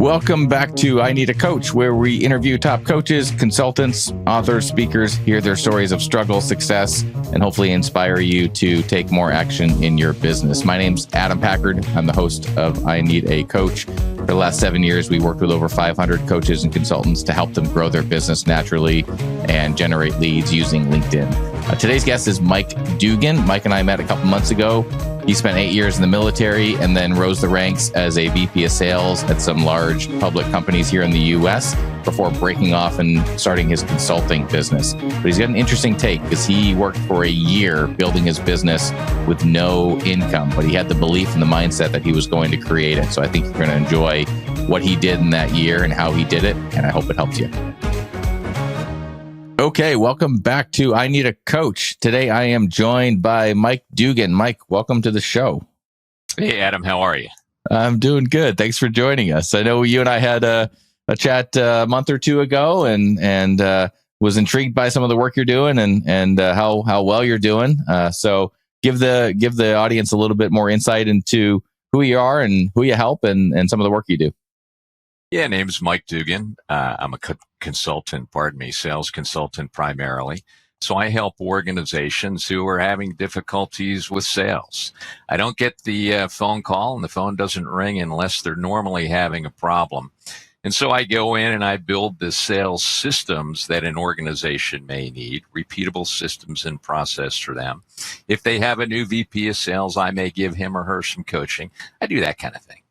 Welcome back to I Need a Coach, where we interview top coaches, consultants, authors, speakers, hear their stories of struggle, success, and hopefully inspire you to take more action in your business. My name's Adam Packard. I'm the host of I Need a Coach. For the last 7 years, we worked with over 500 coaches and consultants to help them grow their business naturally and generate leads using LinkedIn. Today's guest is Mike Dugan. Mike and I met a couple months ago. He spent 8 years in the military and then rose the ranks as a VP of sales at some large public companies here in the US before breaking off and starting his consulting business. But he's got an interesting take because he worked for a year building his business with no income, but he had the belief and the mindset that he was going to create it. So I think you're going to enjoy what he did in that year and how he did it, and I hope it helps you. Okay, welcome back to I Need a Coach. Today I am joined by Mike Dugan. Mike, welcome to the show. Hey, Adam, how are you? I'm doing good. Thanks for joining us. I know you and I had a chat a month or two ago, and was intrigued by some of the work you're doing and how well you're doing. So give the audience a little bit more insight into who you are and who you help and some of the work you do. Yeah, name's Mike Dugan. I'm a sales consultant primarily. So I help organizations who are having difficulties with sales. I don't get the phone call and the phone doesn't ring unless they're normally having a problem. And so I go in and I build the sales systems that an organization may need, repeatable systems and process for them. If they have a new VP of sales, I may give him or her some coaching. I do that kind of thing.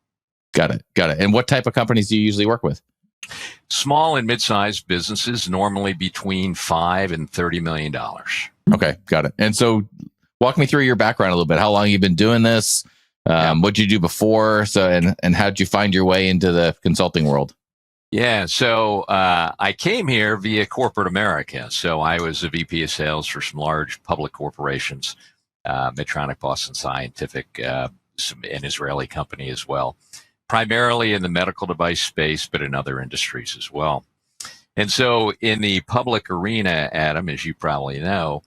Got it. And what type of companies do you usually work with? Small and mid-sized businesses, normally between $5 and $30 million. Okay, got it. And so walk me through your background a little bit. How long you've been doing this? What did you do before? And how did you find your way into the consulting world? Yeah, so I came here via corporate America. So I was a VP of sales for some large public corporations, Medtronic, Boston Scientific, an Israeli company as well. Primarily in the medical device space, but in other industries as well. And so in the public arena, Adam, as you probably know,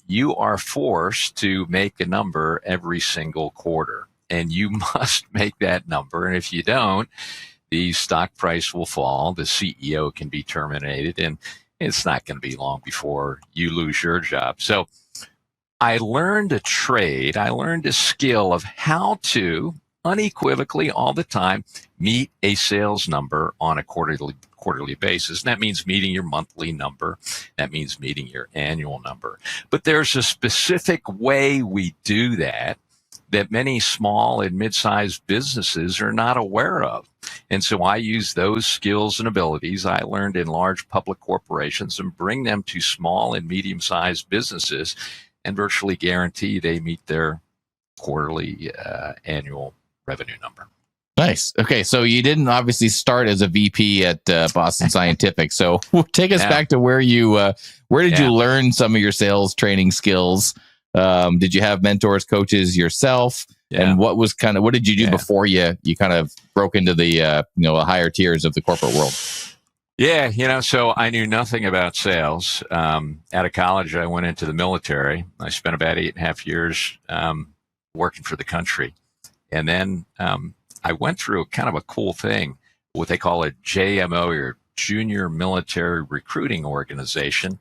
you are forced to make a number every single quarter, and you must make that number. And if you don't, the stock price will fall, the CEO can be terminated, and it's not going to be long before you lose your job. So I learned a trade, I learned a skill of how to unequivocally all the time meet a sales number on a quarterly basis. And that means meeting your monthly number. That means meeting your annual number. But there's a specific way we do that many small and mid-sized businesses are not aware of. And so I use those skills and abilities I learned in large public corporations and bring them to small and medium-sized businesses and virtually guarantee they meet their quarterly annual revenue number. Nice. Okay, so you didn't obviously start as a VP at Boston Scientific. So take us back to where you learn some of your sales training skills? Did you have mentors, coaches yourself? And what did you do before you kind of broke into the higher tiers of the corporate world? Yeah, so I knew nothing about sales. Out of college, I went into the military. I spent about 8.5 years working for the country. And then I went through kind of a cool thing, what they call a JMO, or Junior Military Recruiting Organization.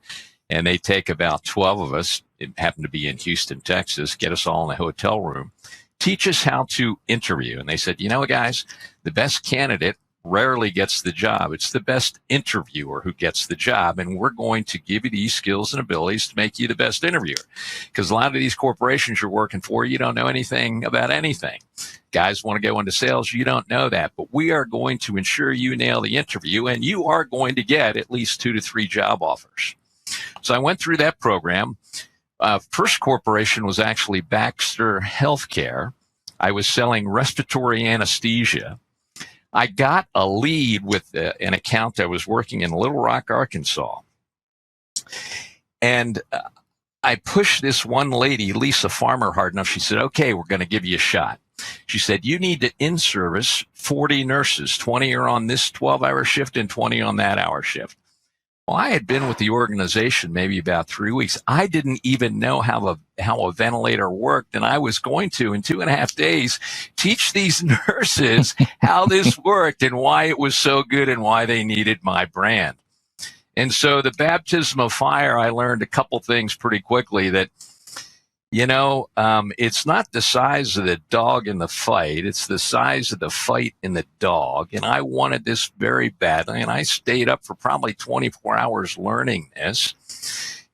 And they take about 12 of us, it happened to be in Houston, Texas, get us all in a hotel room, teach us how to interview. And they said, guys, the best candidate rarely gets the job. It's the best interviewer who gets the job. And we're going to give you these skills and abilities to make you the best interviewer. Because a lot of these corporations you're working for, you don't know anything about anything. Guys want to go into sales, you don't know that. But we are going to ensure you nail the interview, and you are going to get at least 2 to 3 job offers. So I went through that program. First corporation was actually Baxter Healthcare. I was selling respiratory anesthesia. I got a lead with an account I was working in Little Rock, Arkansas. And I pushed this one lady, Lisa Farmer, hard enough. She said, okay, we're going to give you a shot. She said, you need to in-service 40 nurses. 20 are on this 12-hour shift and 20 on that hour shift. Well, I had been with the organization maybe about 3 weeks. I didn't even know how a ventilator worked, and I was going to, in 2.5 days, teach these nurses how this worked and why it was so good and why they needed my brand. And so the baptism of fire, I learned a couple things pretty quickly that, it's not the size of the dog in the fight. It's the size of the fight in the dog. And I wanted this very badly. And I stayed up for probably 24 hours learning this.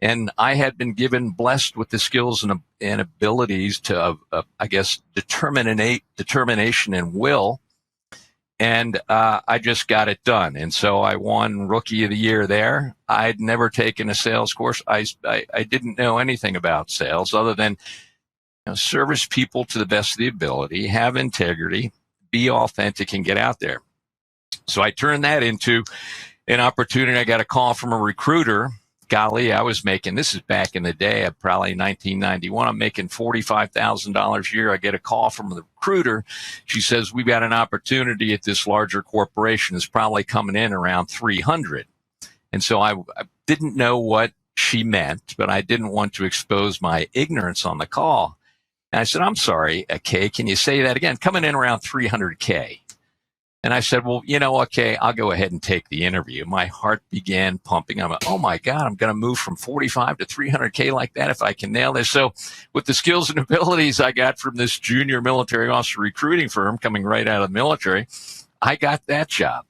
And I had been blessed with the skills and abilities to, determination and will. And I just got it done. And so I won Rookie of the Year there. I'd never taken a sales course. I didn't know anything about sales other than service people to the best of the ability, have integrity, be authentic, and get out there. So I turned that into an opportunity. I got a call from a recruiter. Golly, I was making, this is back in the day, probably 1991. I'm making $45,000 a year. I get a call from the recruiter. She says, we've got an opportunity at this larger corporation. It's probably coming in around 300. And so I didn't know what she meant, but I didn't want to expose my ignorance on the call. And I said, I'm sorry, Kay, can you say that again? Coming in around 300K. And I said, well, okay, I'll go ahead and take the interview. My heart began pumping. I'm like, oh my God, I'm going to move from 45 to 300K like that if I can nail this. So with the skills and abilities I got from this junior military officer recruiting firm coming right out of the military, I got that job.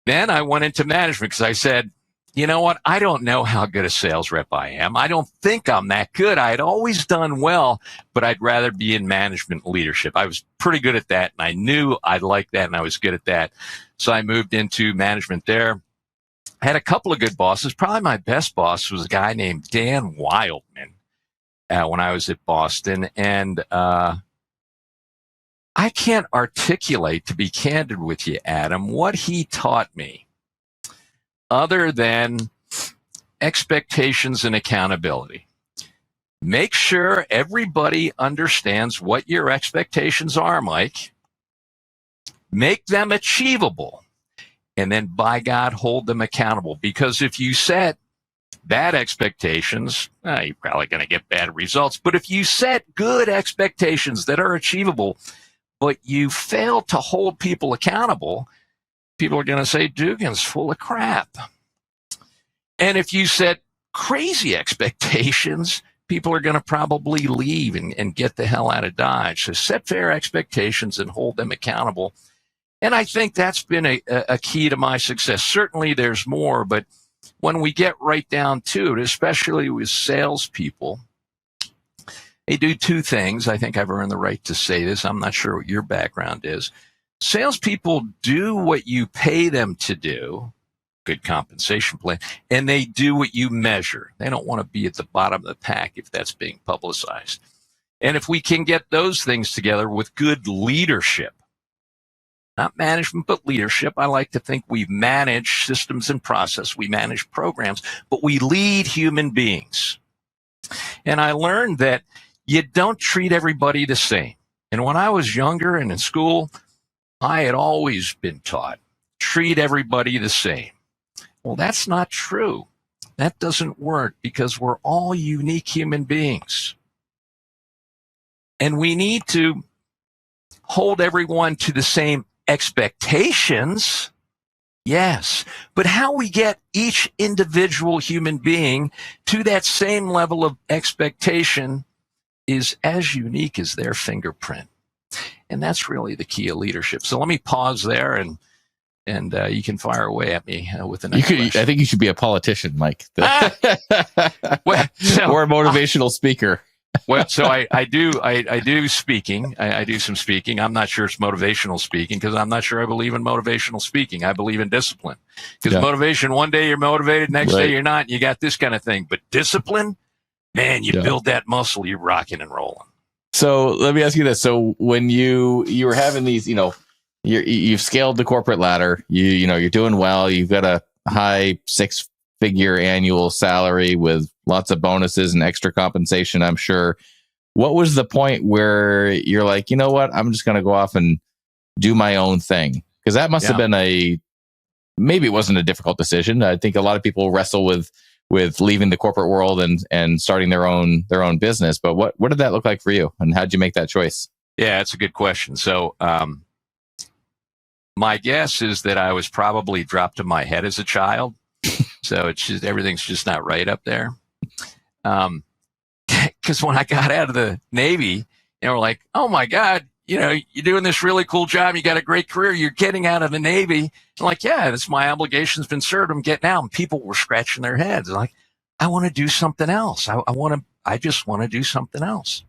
Then I went into management because I said, you know what? I don't know how good a sales rep I am. I don't think I'm that good. I had always done well, but I'd rather be in management leadership. I was pretty good at that, and I knew I'd like that, and I was good at that. So I moved into management there. I had a couple of good bosses. Probably my best boss was a guy named Dan Wildman when I was at Boston. And I can't articulate, to be candid with you, Adam, what he taught me, other than expectations and accountability. Make sure everybody understands what your expectations are, Mike. Make them achievable. And then, by God, hold them accountable. Because if you set bad expectations, you're probably going to get bad results. But if you set good expectations that are achievable, but you fail to hold people accountable, people are going to say, Dugan's full of crap. And if you set crazy expectations, people are going to probably leave and get the hell out of Dodge. So set fair expectations and hold them accountable. And I think that's been a key to my success. Certainly there's more, but when we get right down to it, especially with salespeople, they do two things. I think I've earned the right to say this. I'm not sure what your background is. Salespeople do what you pay them to do, good compensation plan, and they do what you measure. They don't want to be at the bottom of the pack if that's being publicized. And if we can get those things together with good leadership, not management, but leadership, I like to think we manage systems and process, we manage programs, but we lead human beings. And I learned that you don't treat everybody the same. And when I was younger and in school, I had always been taught, treat everybody the same. Well, that's not true. That doesn't work because we're all unique human beings. And we need to hold everyone to the same expectations. Yes. But how we get each individual human being to that same level of expectation is as unique as their fingerprint. And that's really the key of leadership. So let me pause there and you can fire away at me with the next question. I think you should be a politician, Mike. Or a motivational speaker. Well, so I do speaking. I do some speaking. I'm not sure it's motivational speaking because I'm not sure I believe in motivational speaking. I believe in discipline. Because motivation, one day you're motivated, next day you're not, and you got this kind of thing. But discipline, man, you build that muscle, you're rocking and rolling. So let me ask you this. So when you were having these, you've scaled the corporate ladder, you're doing well, you've got a high 6-figure annual salary with lots of bonuses and extra compensation, I'm sure. What was the point where you're like, you know what, I'm just going to go off and do my own thing? Because that must have been a maybe it wasn't a difficult decision. I think a lot of people wrestle with leaving the corporate world and starting their own business. But what did that look like for you, and how did you make that choice? Yeah, it's a good question. So my guess is that I was probably dropped in my head as a child. So it's just, everything's just not right up there. Because when I got out of the Navy, we're like, oh my God, you're doing this really cool job. You got a great career. You're getting out of the Navy. I'm like, yeah, that's my obligation's been served. I'm getting out. And people were scratching their heads. They're like, I want to do something else. I just want to do something else.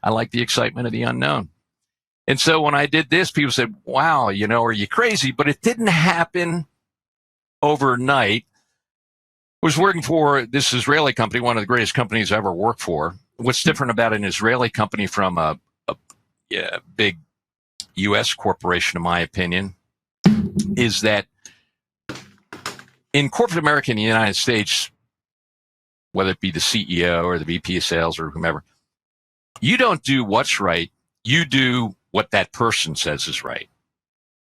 I like the excitement of the unknown. And so when I did this, people said, wow, are you crazy? But it didn't happen overnight. I was working for this Israeli company, one of the greatest companies I ever worked for. What's different about an Israeli company from a big U.S. corporation, in my opinion, is that in corporate America in the United States, whether it be the CEO or the VP of sales or whomever, you don't do what's right. You do what that person says is right.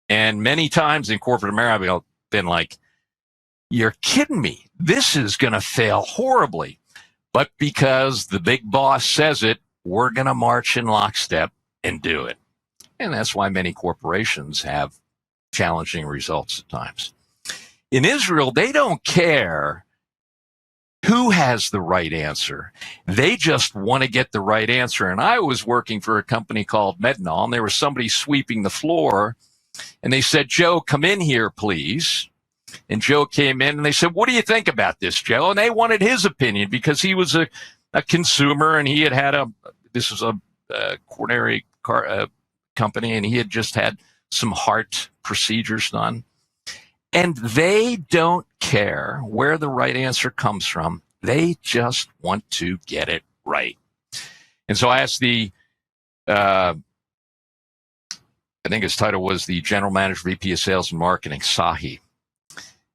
And many times in corporate America, I've been like, you're kidding me. This is going to fail horribly. But because the big boss says it, we're going to march in lockstep and do it. And that's why many corporations have challenging results at times. In Israel, they don't care who has the right answer. They just want to get the right answer. And I was working for a company called Medinol, and there was somebody sweeping the floor, and they said, Joe, come in here, please. And Joe came in, and they said, what do you think about this, Joe? And they wanted his opinion because he was a consumer, and he had this was a coronary company, and he had just had some heart procedures done. And they don't care where the right answer comes from. They just want to get it right. And so I asked I think his title was the General Manager, VP of Sales and Marketing, Sahi.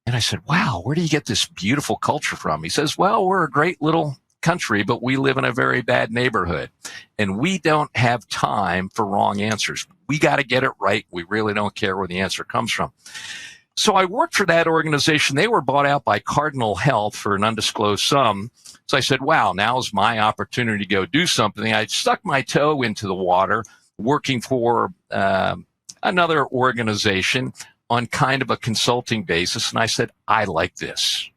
And I said, wow, where do you get this beautiful culture from? He says, well, we're a great little country, but we live in a very bad neighborhood. And we don't have time for wrong answers. We got to get it right. We really don't care where the answer comes from. So I worked for that organization. They were bought out by Cardinal Health for an undisclosed sum. So I said, wow, now is my opportunity to go do something. I stuck my toe into the water working for another organization on kind of a consulting basis. And I said, I like this.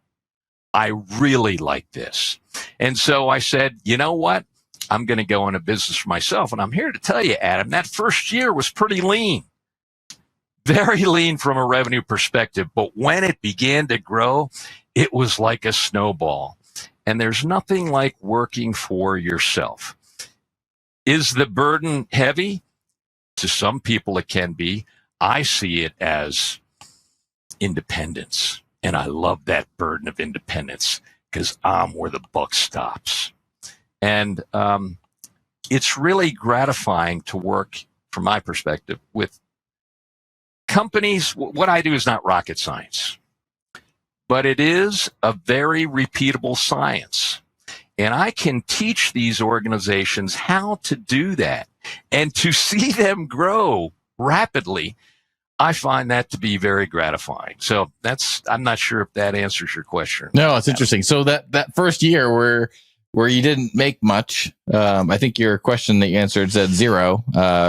I really like this. And so I said, you know what? I'm going to go into business for myself. And I'm here to tell you, Adam, that first year was pretty lean. Very lean from a revenue perspective. But when it began to grow, it was like a snowball. And there's nothing like working for yourself. Is the burden heavy? To some people, it can be. I see it as independence. And I love that burden of independence because I'm where the buck stops. And it's really gratifying to work, from my perspective, with companies. What I do is not rocket science, but it is a very repeatable science. And I can teach these organizations how to do that. And to see them grow rapidly, I find that to be very gratifying. So I'm not sure if that answers your question. No, it's interesting. So that first year where you didn't make much, I think your question that you answered said zero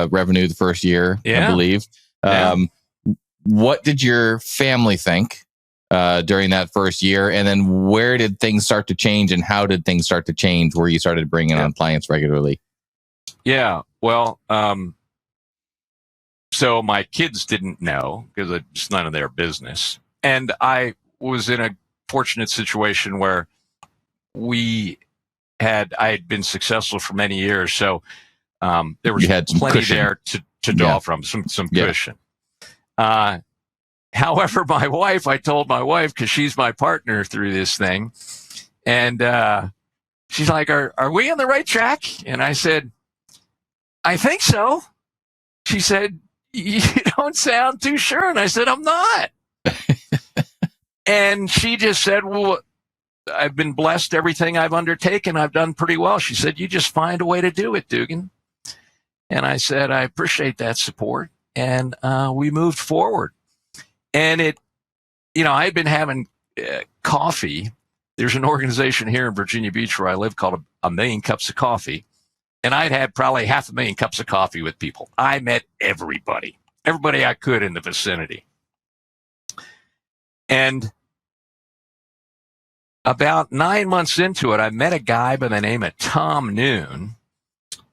revenue the first year, I believe. What did your family think during that first year? And then where did things start to change, and how did things start to change where you started bringing on clients regularly? Yeah, well, so my kids didn't know because it's none of their business. And I was in a fortunate situation where I had been successful for many years. So there was plenty cushion there to draw from, some cushion. However, I told my wife, because she's my partner through this thing, and she's like, are we on the right track? And I said, I think so. She said, you don't sound too sure. And I said, I'm not. And she just said, well, I've been blessed. Everything I've undertaken, I've done pretty well. She said, you just find a way to do it, Dugan. And I said, I appreciate that support. And we moved forward. And it I had been having coffee. There's an organization here in Virginia Beach where I live called a Million Cups of Coffee. And I'd had probably 500,000 cups of coffee with people. I met everybody I could in the vicinity. And about 9 months into it, I met a guy by the name of Tom Noon,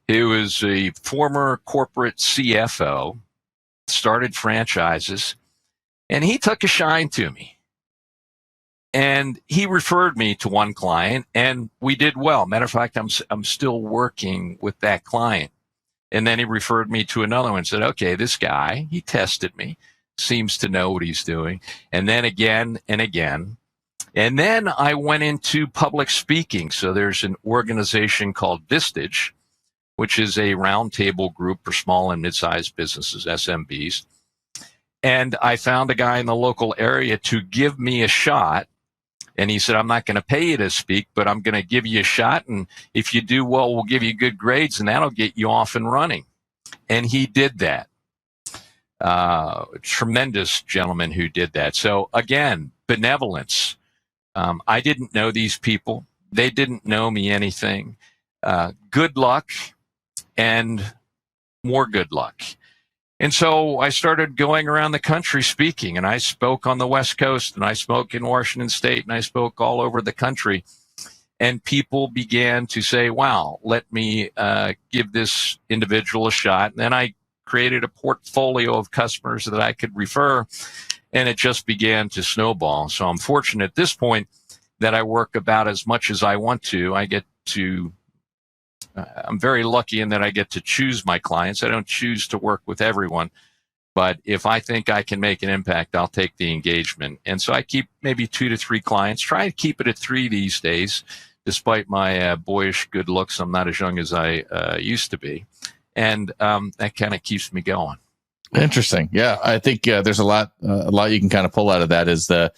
who was a former corporate CFO, started franchises, and he took a shine to me. And he referred me to one client, and we did well. Matter of fact, I'm still working with that client. And then he referred me to another one and said, okay, this guy, he tested me, seems to know what he's doing. And then again and again. And then I went into public speaking. So there's an organization called Vistage, which is a roundtable group for small and mid-sized businesses, SMBs. And I found a guy in the local area to give me a shot. And he said, I'm not going to pay you to speak, but I'm going to give you a shot. And if you do well, we'll give you good grades, and that'll get you off and running. And he did that. Tremendous gentleman who did that. So again, benevolence. I didn't know these people. They didn't know me anything. Good luck and more good luck. And so I started going around the country speaking, and I spoke on the West Coast, and I spoke in Washington State, and I spoke all over the country. And people began to say, wow, let me give this individual a shot. And then I created a portfolio of customers that I could refer, and it just began to snowball. So I'm fortunate at this point that I work about as much as I want to. I'm very lucky in that I get to choose my clients. I don't choose to work with everyone, but if I think I can make an impact, I'll take the engagement. And so I keep maybe 2 to 3 clients, try to keep it at 3 these days. Despite my boyish good looks, I'm not as young as I used to be. And that kind of keeps me going. Interesting. Yeah. I think there's a lot you can kind of pull out of that is the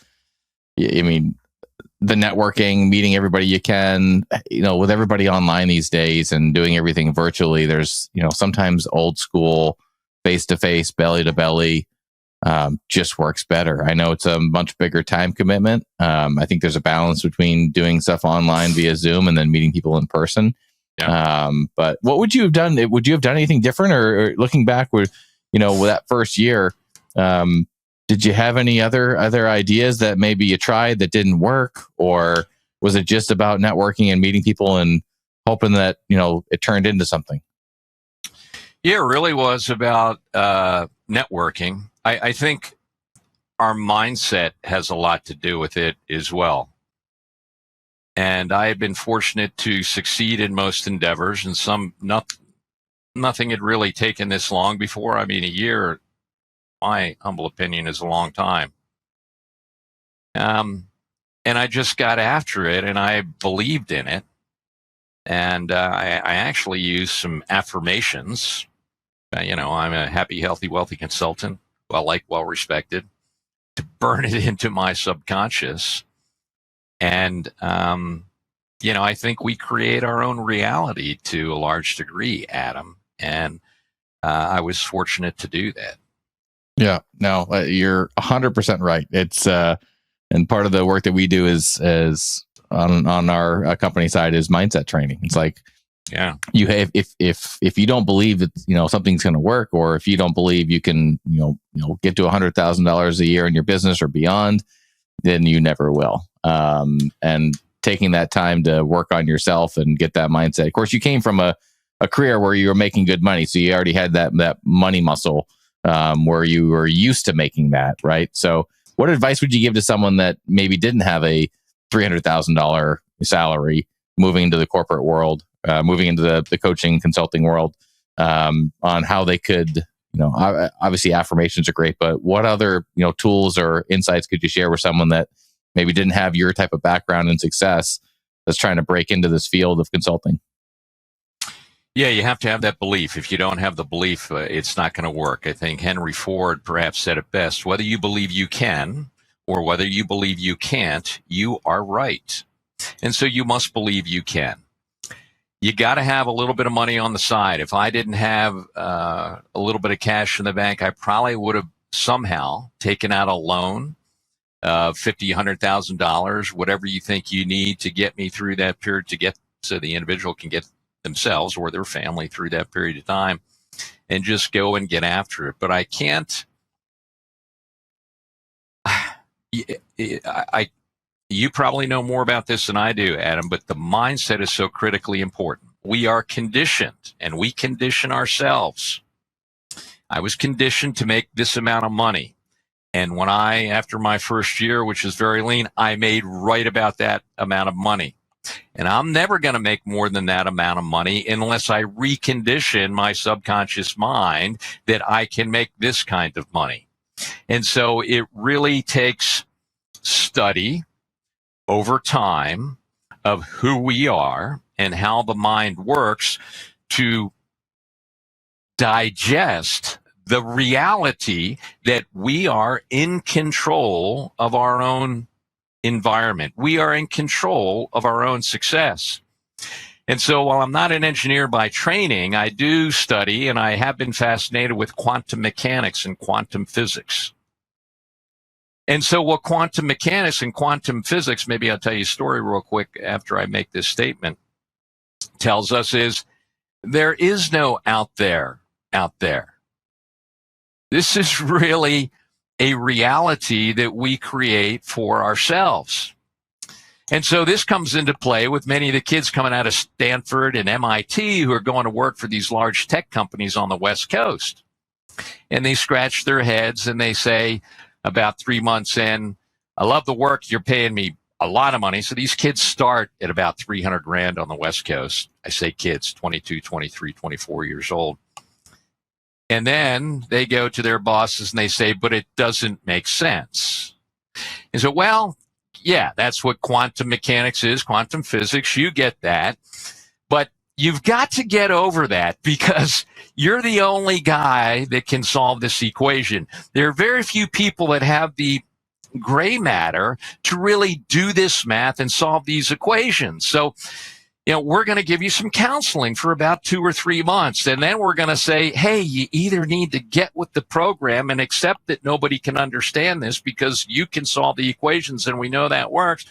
networking, meeting everybody you can, with everybody online these days and doing everything virtually. There's, sometimes old school, face-to-face, belly-to-belly just works better. I know it's a much bigger time commitment. I think there's a balance between doing stuff online via Zoom and then meeting people in person. Yeah. But what would you have done? Would you have done anything different, or looking back with that first year, did you have any other ideas that maybe you tried that didn't work, or was it just about networking and meeting people and hoping that, it turned into something? Yeah, it really was about networking. I think our mindset has a lot to do with it as well. And I have been fortunate to succeed in most endeavors, and nothing had really taken this long before. I mean, a year, my humble opinion, is a long time. And I just got after it, and I believed in it. And I actually used some affirmations. I'm a happy, healthy, wealthy consultant, well respected, to burn it into my subconscious. And, I think we create our own reality to a large degree, Adam. And I was fortunate to do that. Yeah, no, you're 100% right. It's and part of the work that we do is on our company side is mindset training. It's like, yeah, you have if you don't believe that something's going to work, or if you don't believe you can get to $100,000 a year in your business or beyond, then you never will. And taking that time to work on yourself and get that mindset. Of course, you came from a career where you were making good money, so you already had that money muscle. Where you were used to making that, right? So what advice would you give to someone that maybe didn't have a $300,000 salary, moving into the corporate world, moving into the coaching consulting world, on how they could, obviously affirmations are great, but what other, tools or insights could you share with someone that maybe didn't have your type of background and success that's trying to break into this field of consulting? Yeah, you have to have that belief. If you don't have the belief, it's not going to work. I think Henry Ford perhaps said it best. Whether you believe you can or whether you believe you can't, you are right. And so you must believe you can. You got to have a little bit of money on the side. If I didn't have a little bit of cash in the bank, I probably would have somehow taken out a loan $50,000, $100,000, whatever you think you need to get me through that period to get so the individual can get themselves or their family through that period of time, and just go and get after it. But I can't. You probably know more about this than I do, Adam, but the mindset is so critically important. We are conditioned, and we condition ourselves. I was conditioned to make this amount of money. And when after my first year, which is very lean, I made right about that amount of money. And I'm never going to make more than that amount of money unless I recondition my subconscious mind that I can make this kind of money. And so it really takes study over time of who we are and how the mind works to digest the reality that we are in control of our own environment. We are in control of our own success. And so while I'm not an engineer by training, I do study and I have been fascinated with quantum mechanics and quantum physics. And so what quantum mechanics and quantum physics, maybe I'll tell you a story real quick after I make this statement, tells us is there is no out there. This is really a reality that we create for ourselves. And so this comes into play with many of the kids coming out of Stanford and MIT who are going to work for these large tech companies on the West Coast. And they scratch their heads and they say about 3 months in, I love the work, you're paying me a lot of money. So these kids start at about 300 grand on the West Coast. I say kids, 22, 23, 24 years old. And then they go to their bosses and they say, but it doesn't make sense. And so, well, yeah, that's what quantum mechanics is, quantum physics. You get that. But you've got to get over that because you're the only guy that can solve this equation. There are very few people that have the gray matter to really do this math and solve these equations. So, we're going to give you some counseling for about 2 or 3 months. And then we're going to say, hey, you either need to get with the program and accept that nobody can understand this because you can solve the equations and we know that works,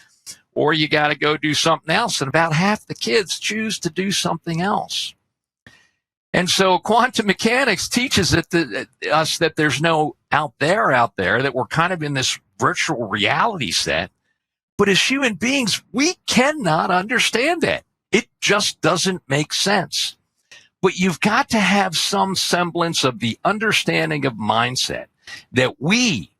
or you got to go do something else. And about half the kids choose to do something else. And so quantum mechanics teaches us that there's no out there, that we're kind of in this virtual reality set. But as human beings, we cannot understand it. It just doesn't make sense. But you've got to have some semblance of the understanding of mindset that we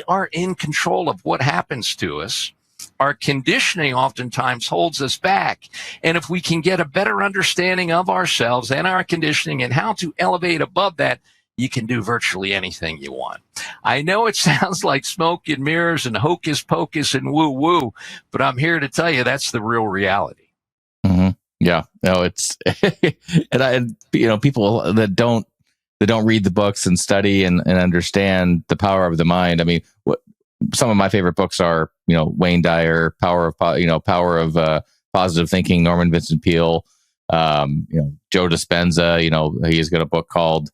are in control of what happens to us. Our conditioning oftentimes holds us back. And if we can get a better understanding of ourselves and our conditioning and how to elevate above that, you can do virtually anything you want. I know it sounds like smoke and mirrors and hocus pocus and woo woo, but I'm here to tell you that's the real reality. Mm-hmm. Yeah, no, it's and people that don't read the books and study and understand the power of the mind. I mean, some of my favorite books are Wayne Dyer, Power of Positive Thinking, Norman Vincent Peale, Joe Dispenza. He's got a book called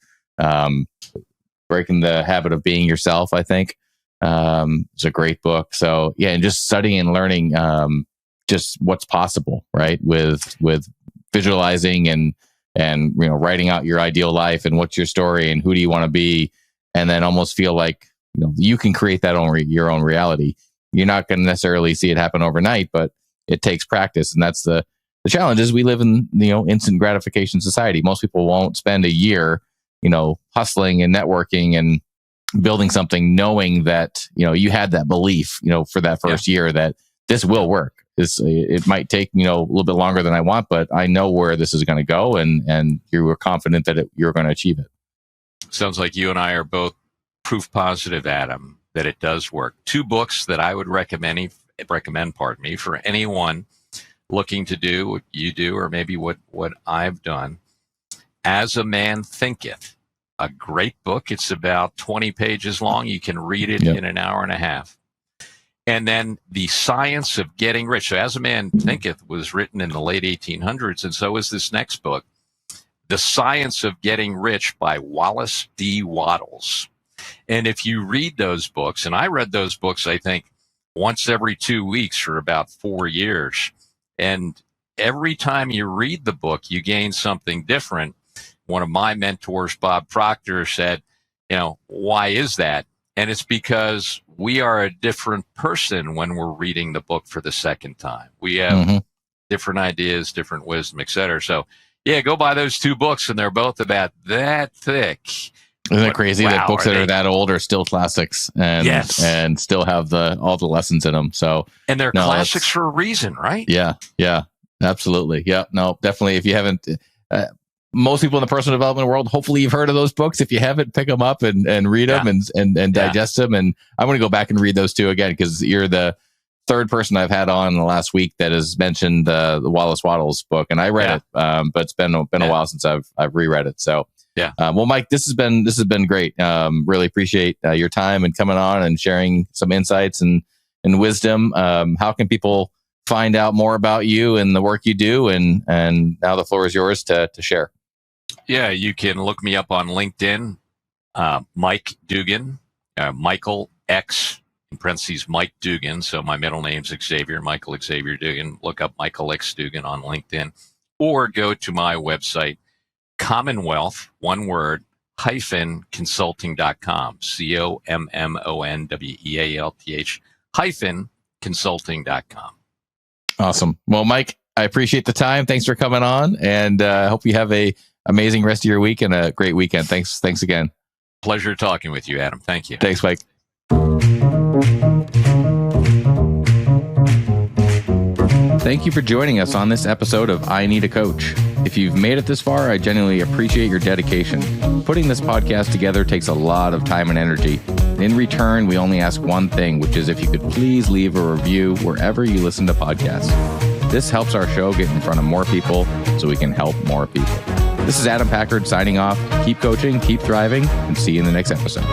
Breaking the Habit of Being Yourself, I think. It's a great book. So yeah, and just studying and learning just what's possible, right? With visualizing and writing out your ideal life and what's your story and who do you want to be, and then almost feel like you can create that your own reality. You're not going to necessarily see it happen overnight, but it takes practice, and that's the challenge. Is we live in instant gratification society. Most people won't spend a year hustling and networking and building something, knowing that you had that belief for that first year that this will work. It might take a little bit longer than I want, but I know where this is going to go, and you were confident that you're going to achieve it. Sounds like you and I are both proof positive, Adam, that it does work. 2 books that I would recommend, for anyone looking to do what you do, or maybe what I've done. As a Man Thinketh, a great book. It's about 20 pages long. You can read it in an hour and a half. And then The Science of Getting Rich. So As a Man Thinketh was written in the late 1800s, and so is this next book, The Science of Getting Rich by Wallace D. Wattles. And if you read those books, and I read those books, I think, once every 2 weeks for about 4 years. And every time you read the book, you gain something different. One of my mentors, Bob Proctor, said, why is that? And it's because we are a different person when we're reading the book for the second time. We have different ideas, different wisdom, et cetera. So, yeah, go buy those 2 books, and they're both about that thick. Isn't it crazy that books that are that old are still classics and still have all the lessons in them? So, and they're classics for a reason, right? Yeah, absolutely. Yeah, no, definitely. If you haven't, most people in the personal development world, hopefully you've heard of those books. If you haven't, pick them up and read them and digest them. And I'm going to go back and read those 2 again, because you're the third person I've had on in the last week that has mentioned the Wallace Wattles book, and I read it, but it's been a while since I've reread it. So. Yeah. Well, Mike, this has been great. Really appreciate your time and coming on and sharing some insights and wisdom. How can people find out more about you and the work you do? And now the floor is yours to share. Yeah, you can look me up on LinkedIn, Mike Dugan, Michael X, in parentheses, Mike Dugan. So my middle name's Xavier, Michael Xavier Dugan. Look up Michael X Dugan on LinkedIn, or go to my website, Commonwealth, one word, -consulting.com, COMMONWEALTH, -consulting.com. Awesome. Well, Mike, I appreciate the time. Thanks for coming on, and I hope you have a amazing rest of your week and a great weekend. Thanks again. Pleasure talking with you, Adam. Thank you. Thanks, Mike. Thank you for joining us on this episode of I Need a Coach. If you've made it this far, I genuinely appreciate your dedication. Putting this podcast together takes a lot of time and energy. In return, we only ask one thing, which is if you could please leave a review wherever you listen to podcasts. This helps our show get in front of more people so we can help more people. This is Adam Packard signing off. Keep coaching, keep thriving, and see you in the next episode.